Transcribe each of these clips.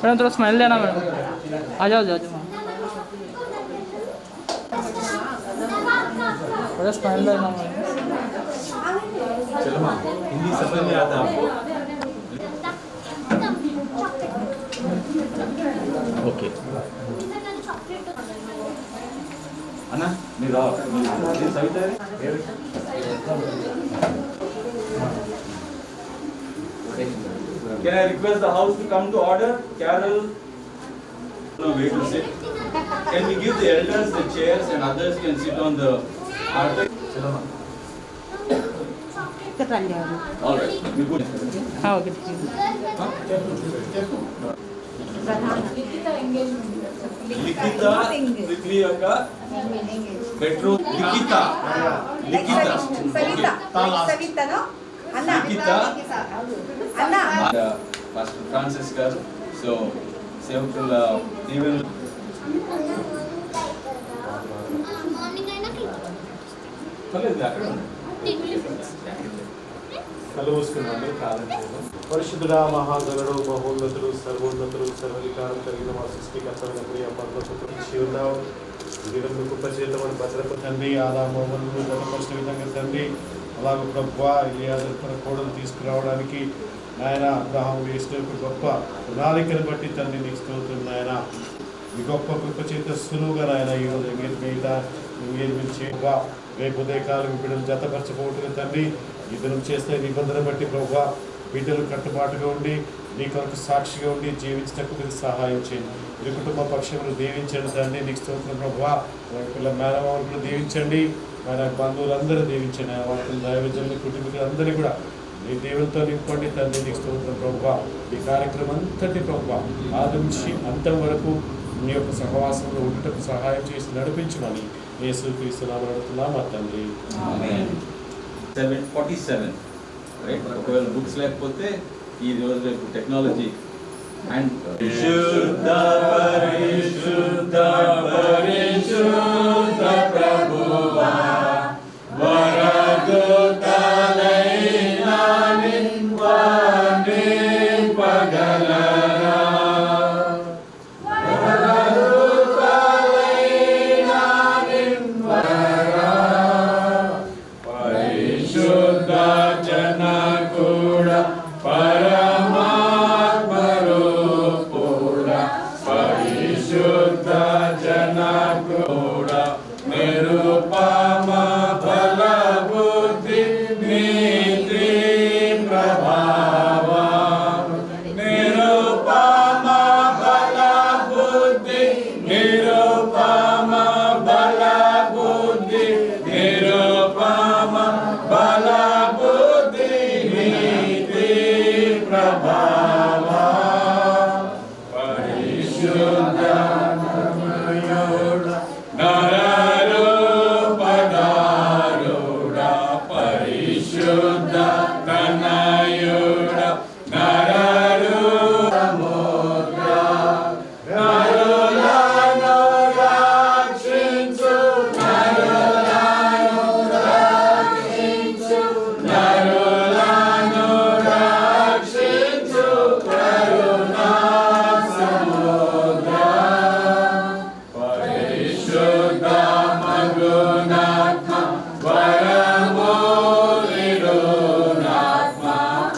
Madam थोड़ा smile देना madam. आ जाओ जाओ थोड़ा स्माइल देना मैडम। चलो माँ, हिंदी समझ में आता है आपको? ओके अन्ना మీరు Savitha Can I request the house to come to order? Carol, no way to sit. Can we give the elders the chairs and others can sit on the carpet? All right, we good. हाँ okay Likita, quickly akka. Bedroom. Likita. Likita. Savita, no? Anna. Likita. Anna. Pastor Francis garu. So, Sevakula, even. కలువసుకున్నాను కాదండి పరిశుద్ధుడా మహాగణుడు మహోన్నతుడు సర్వోన్నతుడు సర్వధికారం కలిగిన మా సృష్టికర్తమైన ప్రియ పర్వతపుత్రుడు ఉన్నావు వీరము గొప్ప చేతమని భద్రపు తండ్రి ఆదామోమను గొప్పపరిచిన విధంగా తండ్రి అలాగే ప్రభువా ఎలియాజరు తన కోడలు తీసుకురావడానికి నాయన అబ్రహాం వేసిన గొప్ప ప్రణాళికను బట్టి తండ్రి నీకు స్తోత్రం నాయన ఈ గొప్ప గొప్ప చేత సులువుగా నాయన ఈరోజు ఎంగేజ్మెంట్ చేయగా రేపు ఉదయకాలం బిడ్డలు జతపరచబోతున్న తండ్రి ఈ దినం చేస్తే నిబంధన బట్టి ప్రభువా బిడ్డలు కట్టుబాటుగా ఉండి నీ కొరకు సాక్షిగా ఉండి జీవించటకు మీరు సహాయం చేయండి మీ కుటుంబ పక్షములు దీవించండి తండ్రి నీకు స్తోత్రం ప్రభువా పిల్ల మేనమామలు దీవించండి మన బంధువులందరూ దీవించండి వాళ్ళ దైవజనులు కుటుంబీకులందరినీ కూడా నీ దేవులతో నింపండి తండ్రి నీకు స్తోత్రం ప్రభువా ఈ కార్యక్రమం అంతటి ప్రభువా ఆది నుంచి అంతం వరకు నీ యొక్క సహవాసంలో ఉండటకు సహాయం చేసి నడిపించమని యేసుక్రీస్తు నామమున అడుగుతున్నాము తండ్రి ఆమేన్ 747 రైట్ ఒకవేళ బుక్స్ లేకపోతే ఈ రోజు రేపు టెక్నాలజీ అండ్ పరిశుద్ధ పరిశుద్ధ పరిశుద్ధ ప్రభువా వరదుతలైన నిన్వాని పగలరా వరదుతలైన నిన్వరా పరిశుద్ధ జన కూడా పరమాత్మరూపుడా పరిశుద్ధ జన కూడా నిరుపమ బల బుద్ధి నీతి ప్రభావ నిరుపమ బల బుద్ధి నిరుపమ బల బుద్ధి నిరుపమ బల బుద్ధి నీతి ప్రభావ పరిశుద్ధ నరరూపధారుడా పరిశుద్ధ తనయుడా నరరూపముద్రా నరులను రక్షించు నరులను రక్షించు నరులను రక్షించు కరుణా సముద్రా పరిశుద్ధ మగునాత్మ వరమూలిరునాత్మ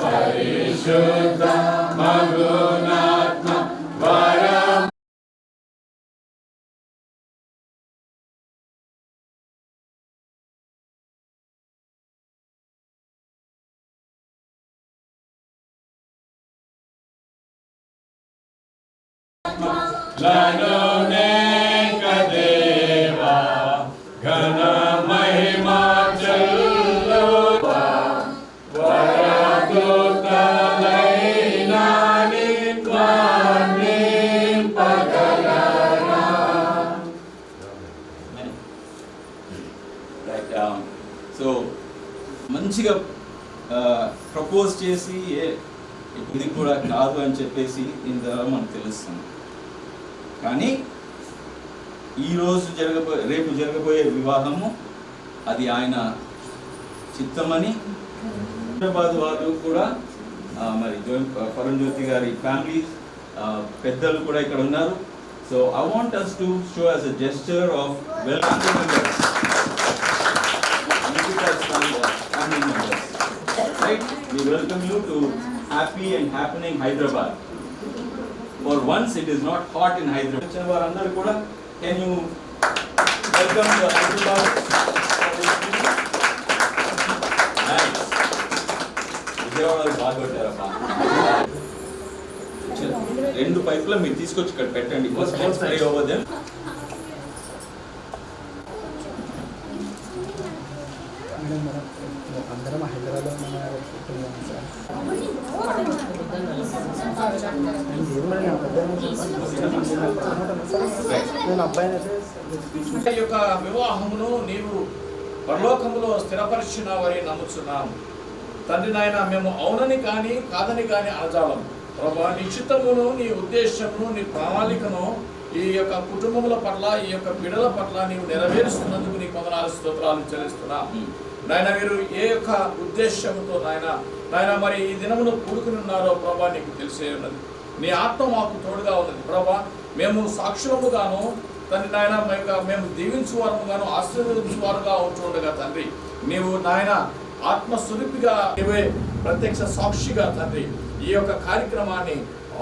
పరిశుద్ధ మగునాత్మ వరం లనునే కదేవా ఘన మహిమా చల్లువా వరదుతలైన నిన్వాని పగలరా సో మంచిగా ప్రపోజ్ చేసి ఇది కూడా కాదు అని చెప్పేసి దీని ద్వారా మనకు తెలుస్తుంది. కానీ ఈరోజు రేపు జరగబోయే వివాహము అది ఆయన చిత్తమని హైదరాబాద్ వాళ్ళు కూడా మరి పరంజ్యోతి గారి ఫ్యామిలీ పెద్దలు కూడా ఇక్కడ ఉన్నారు. So I want us to show as a gesture of welcome to members. Family members. Right? We welcome you to happy and happening Hyderabad. For once it is not hot in Hyderabad. Varandaru kuda, can you welcome to Hyderabad? Nice. Vijayawada baagottarappa. రెండు పైపుల మీరు తీసుకొచ్చి ఇక్కడ పెట్టండి. First spray over them. అందరం హైదరాబాద్లో నేను అబ్బాయిని ఈ యొక్క వివాహమును నీవు పరలోకములో స్థిరపరిచినావని నమ్ముచున్నాము తండ్రి నాయన. మేము అవునని కానీ కాదని కానీ అనజాలం ప్రభా. నీ చిత్తమును, నీ ఉద్దేశమును, నీ ప్రణాళికను ఈ యొక్క కుటుంబముల పట్ల, ఈ యొక్క బిడ్డల పట్ల నీవు నెరవేరుస్తున్నందుకు నీకు వందనాలు స్తోత్రాలు చెల్లిస్తున్నా నాయన. మీరు ఏ యొక్క ఉద్దేశంతో నాయన మరి ఈ దినమును కూడుకుని ఉన్నారో ప్రభా నీకు తెలిసే ఉన్నది. నీ ఆత్మ మాకు తోడుగా ఉన్నది ప్రభా. మేము సాక్షులముగాను తండ్రి నాయన మేము దీవించువారముగాను ఆశీర్వదించువారుగా ఉంటుండగా తండ్రి, నీవు నాయన ఆత్మస్వరూపిగా నీవే ప్రత్యక్ష సాక్షిగా తండ్రి ఈ యొక్క కార్యక్రమాన్ని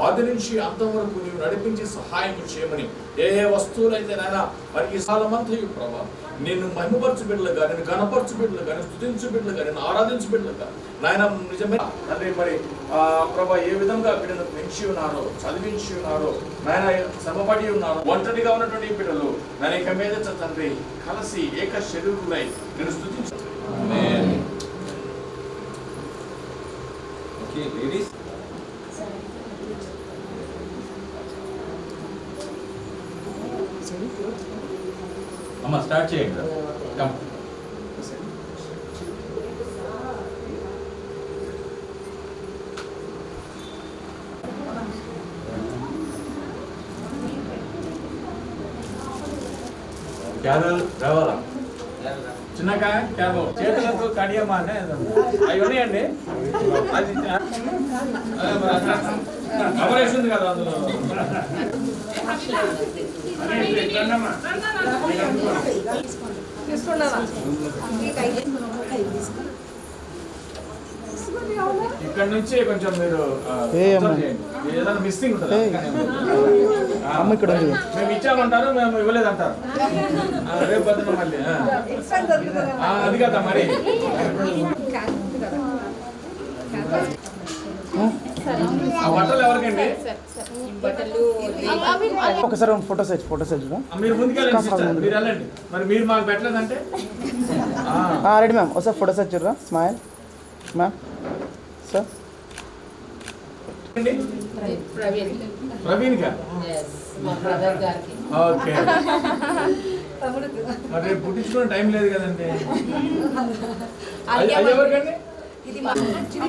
ఆది నుంచి అంతవరకు నీవు నడిపించి సహాయం చేయమని, ఏ ఏ వస్తువులైతే నాయన మరి ఈ సాలమంతయు ప్రభా నేను మహిమపరచు బిడ్డలుగా, నేను గణపరచు బిడ్డలుగా, నేను స్తుతించు బిడ్డలుగా, నేను ఆరాధించు బిడ్డలుగా నాయన నిజమే తండ్రి మరి ప్రభా ఏ విధంగా బిడ్డను పెంచి ఉన్నారో, చదివించి ఉన్నారో నాయన, శ్రమపడి ఉన్నారు ఒంటరిగా ఉన్నటువంటి బిడ్డలు నేను ఇక మీద తండ్రి కలిసి ఏక శరీరులై నేను స్తుతించు. Okay, ladies. Amma, start చేయండి. Come. Carol, రావాలా? చిన్నగా క్యాబో చేతులకు కడియమ్మా అంటే అవన్నీ అండి. అది కవరేసింది కదా అందులో. ఇక్కడ నుంచి కొంచెం మీరు ఏదైనా మిస్సింగ్ ఉంటుంది. మేము ఇచ్చామంటారు, మేము ఇవ్వలేదంటారు. రేపు పొద్దున మళ్ళీ అది కదా మరి. ఆ బట్టలు ఎవరికండి? ఒకసారి ఫోటో సైజ్ మీరు ముందుకెళ్ళండి సిస్టర్, మీరు వెళ్ళండి. మరి మీరు మాకు పెట్టలేదంటే రెడీ మ్యామ్. ఒకసారి ఫోటో సైజ్ చూడరా. Smile ma'am. సార్ ప్రవీణ్ గారు. ఓకే. మరి రేపు పుట్టించుకునే టైం లేదు కదండి. అది ఎవరికండి?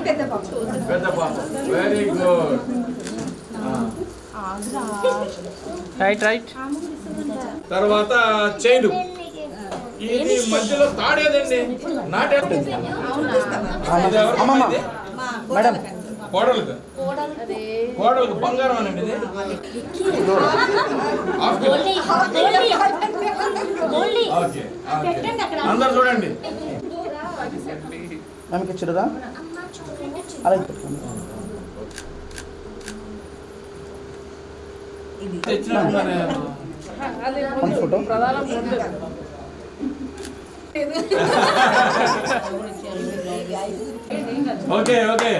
పెద్ద పాప. పెద్ద పాప. Very good. రైట్. తర్వాత చైన్. ఇది మధ్యలో తాడేదండి, నాటే. మేడం కోడలకు బంగారం అనండి ఇది. అందరు చూడండి. ఆమెకి ఇచ్చారురా. అలా ఫోటో ఓకే ఓకే.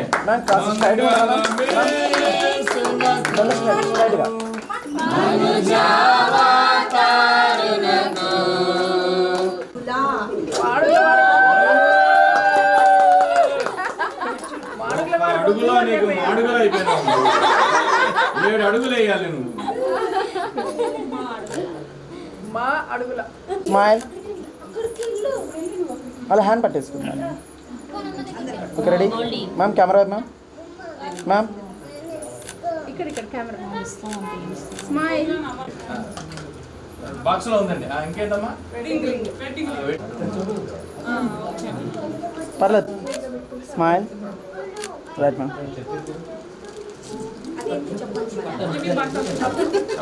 అడుగులో నీకు అడుగులు అయిపోయినా 7 అడుగులు వేయాలి నువ్వు. మా అడుగుల స్మైల్. అలా హ్యాండ్ పట్టేసుకున్నాను. Okay ready ma'am. Camera ma'am. ఇక్కడ కెమెరా. స్మైల్. బాక్స్ లో ఉందండి. ఇంకేంటమ్మా? పర్లేదు. స్మైల్. Right ma'am.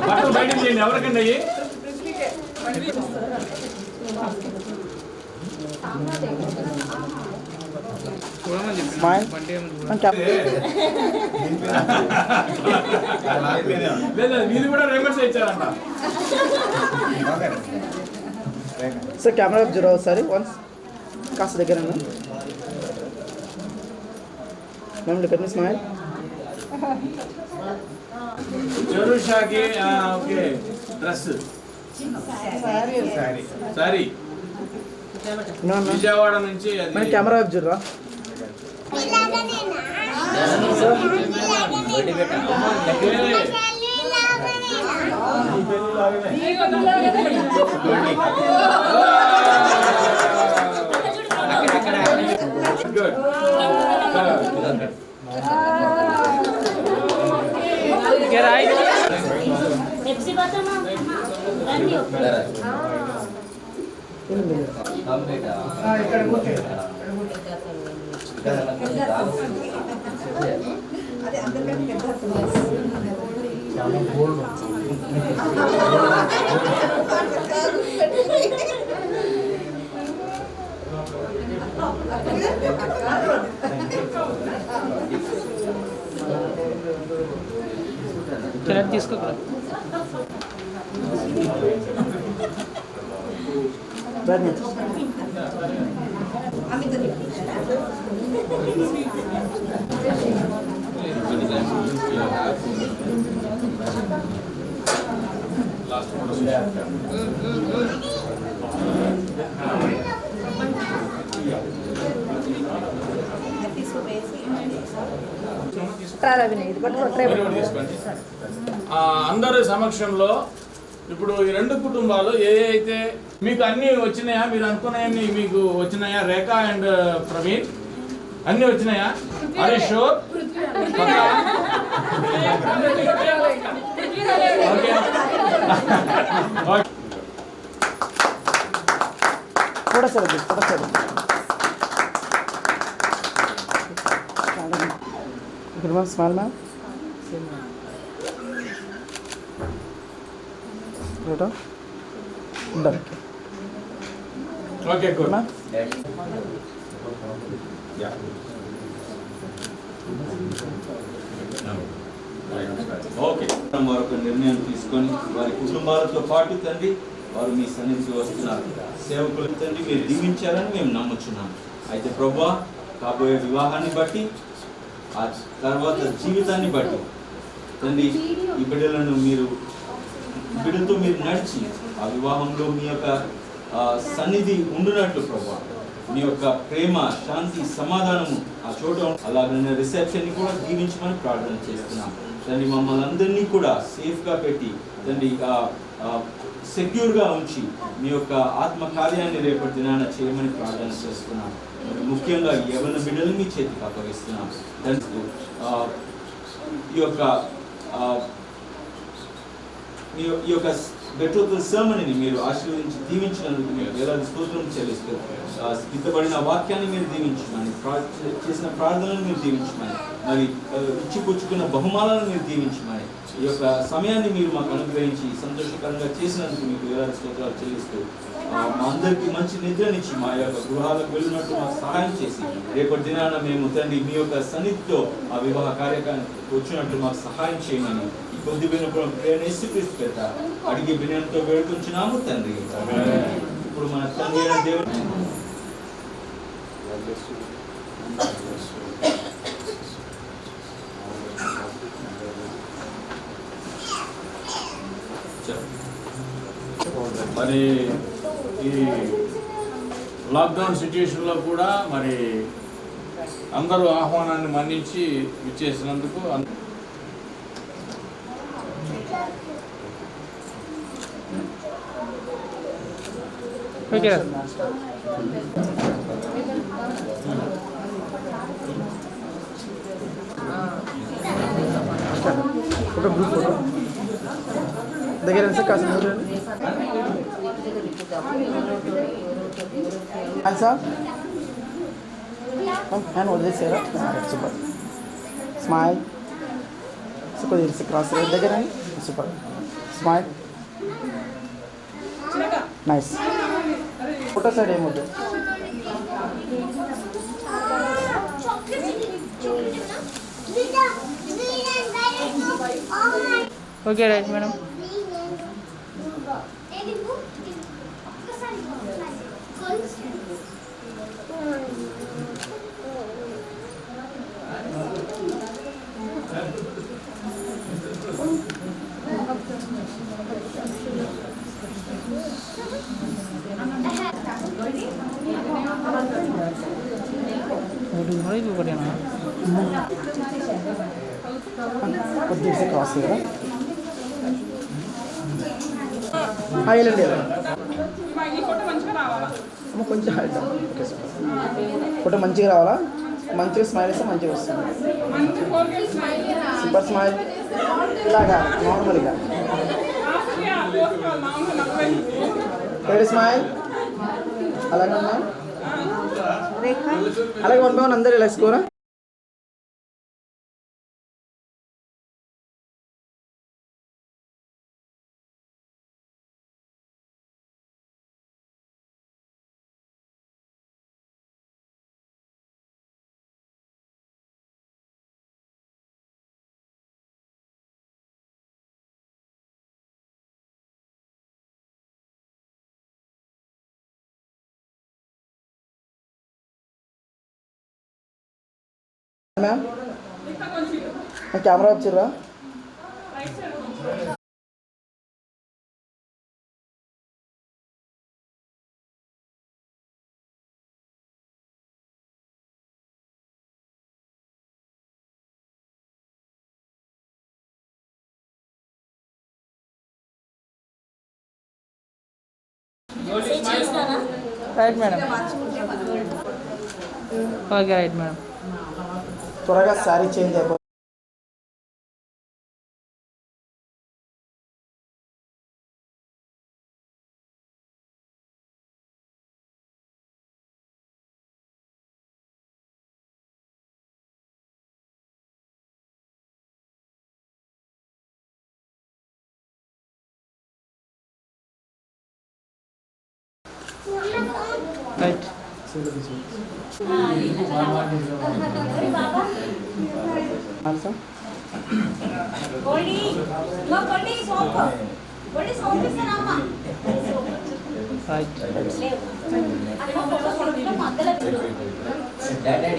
బట్టలు బయటకు చేయండి ఎవరికండి అయ్యి స్మైల్ క్యాప్ లేదా మీరు కూడా రివర్స్ ఇచ్చారంట సార్ కెమెరా వైపు జరగదు ఒకసారి వన్స్ కాస్త దగ్గర ma'am look at me smile జరుషాకి ఓకే డ్రెస్ సారీ విజయవాడ నుంచి అది మ్యామ్ కెమెరా వైపు జరరా గుడ్ తీసుకో బ్యాడ్ మ్యాచ్ లాస్ట్ ఫోటో అందరి సమక్షంలో ఇప్పుడు ఈ రెండు కుటుంబాలు ఏ అయితే మీకు అన్ని వచ్చినాయా మీరు అనుకున్నాయన్ని మీకు వచ్చినాయా రేఖ అండ్ ప్రవీణ్ అన్ని వచ్చినాయా అరే షూర్ थोड़ा सा फिर मैम स्माइल मैम बेटा done okay good ma'am okay మరొక నిర్ణయం తీసుకొని వారి కుటుంబాలతో పాటు తండ్రి వారు మీ సన్నిధికి వస్తున్నారు సేవకులు తండ్రి మీరు దీవించారని మేము నమ్ముచున్నాం అయితే ప్రభువా కాబోయే వివాహాన్ని బట్టి ఆ తర్వాత జీవితాన్ని బట్టి తండ్రి ఈ బిడ్డలను బిడ్డలతో మీరు నడిచి ఆ వివాహంలో మీ యొక్క సన్నిధి ఉండునట్లు ప్రభువా మీ యొక్క ప్రేమ శాంతి సమాధానము ఆ చోట అలాగనే రిసెప్షన్ని కూడా దీవించమని ప్రార్థన చేస్తున్నాం తండ్రి మమ్మల్ని అందరినీ కూడా సేఫ్గా పెట్టి తండ్రి సెక్యూర్గా ఉంచి మీ యొక్క ఆత్మ కార్యాన్ని రేపటి దినాన చేయమని ప్రార్థన చేస్తున్నాం ముఖ్యంగా యవ్వన బిడ్డలు మీ చేతికి అప్పగిస్తున్నాం తండ్రి ఈ యొక్క బెట్రోతల్ సర్మనీని మీరు ఆశీర్వదించి దీవించినందుకు మీరు వేలాది స్తోత్రం చెల్లిస్తూ సిద్ధపడిన వాక్యాన్ని మీరు దీవించమని చేసిన ప్రార్థనలను మీరు దీవించమని మరి ఇచ్చిపుచ్చుకున్న బహుమానాలను మీరు దీవించమని ఈ యొక్క సమయాన్ని మీరు మాకు అనుగ్రహించి సంతోషకరంగా చేసినందుకు మీకు వేలాది స్తోత్రాలు చెల్లిస్తూ మా అందరికీ మంచి నిద్రనిచ్చి మా యొక్క గృహాలకు వెళ్ళినట్టు మాకు సహాయం చేసి రేపటి దినాన మేము తండ్రి మీ యొక్క సన్నిధితో ఆ వివాహ కార్యక్రమానికి వచ్చినట్టు మాకు సహాయం చేయమని ఈ కొద్ది వినపురం యేసుక్రీస్తు పేరిట అడిగి వినయంతో వేడుకుంటున్నాము తండ్రి. ఇప్పుడు మన తండ్రి అయిన దేవుడు మరి ఈ లాక్డౌన్ సిచ్యుయేషన్లో కూడా మరి అందరూ ఆహ్వానాన్ని మన్నించి ఇచ్చేసినందుకు फोटो ग्रुप फोटो దగ్గర కాస్త సార్ హ్యాండ్ వదిలేసారా సూపర్ స్మైల్ సో కొద్దిగా క్రాస్ దగ్గర super smile nice photo side ఏమవుతుంది ఓకే రైట్ మేడం కొద్దిగా క్రాస్ కదా వెళ్ళండి అమ్మ కొంచెం హైట్ ఓకే సార్ ఫోటో మంచిగా రావాలా మంచిగా స్మైల్ ఇస్తే మంచిగా వస్తుంది సూపర్ స్మైల్ ఇలాగా నార్మల్గా రెడీ స్మైల్ అలాగే ఉన్నా అలాగే 1 by 1 అందరు ఇలా స్కోరా మ్యామ్ కెమెరా వచ్చిర్రా right madam okay right madam త్వరగా శారీ చేంజ్ అయిపో right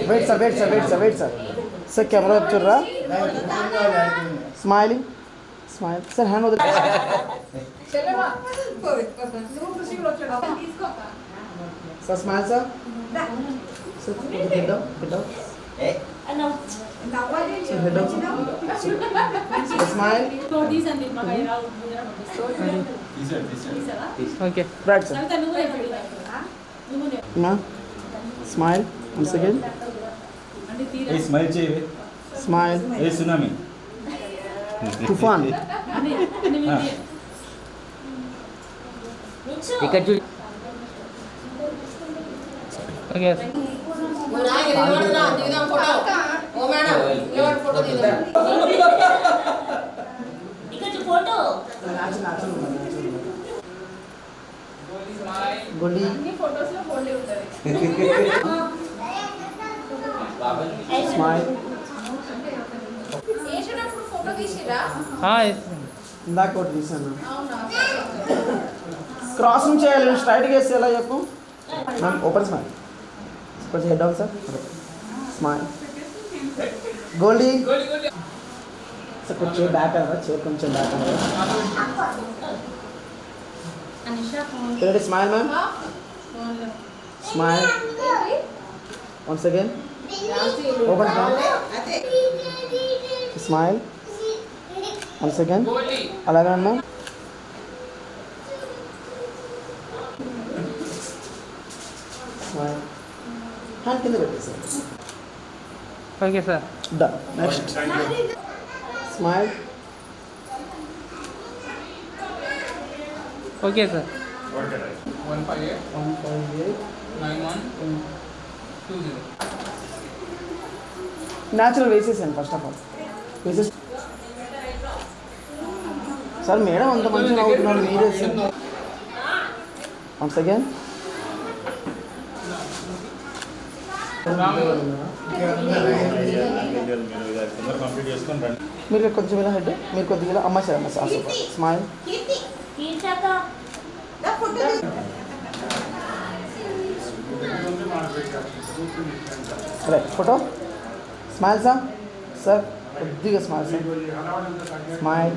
wait sir wait sir wait sir wait sir sir camera చూడరా స్మైలింగ్ స్మైల్ సార్ హ్యాండ్ వద్దు sir smile sir sir head down sir head down smile okay right sir మా smile once again smile చేయవే smile ఏ tsunami తుఫాన్ ఇక్కడ చూడు okay గొల్లి smile ఇందాక ఒకటి తీసాను క్రాస్ నుంచి చేయాలి స్ట్రైట్గా వేస్తే ఎలా చెప్పు మ్యామ్ ఓపెన్ స్మైల్ కొంచెం హెడ్ డౌన్ సార్ స్మైల్ గోల్డీ సార్ కొంచెం బ్యాక్ అవ్వరా చైర్ కొంచెం బ్యాక్ అవ్వరా ready smile ma'am smile once again open smile once again అలాగే అన్నా స్మైల్ హ్యాండ్ కింద పెట్టేసారు okay sir done next smile okay sir 158 natural వేసేసాను ఫస్ట్ ఆఫ్ ఆల్ వేసేసి సార్ మేడం అంత మంచిగా అవుతున్నారు మీరే వన్స్ అగైన్ కంప్లీట్ చేసుకొని రండి. మీరు కొంచెం ఇలా హెడ్ మీరు కొద్దిగా ఇలా అమ్మ సార్ అమ్మ sir smile right photo smile sir sir కొద్దిగా స్మైల్ సార్ స్మైల్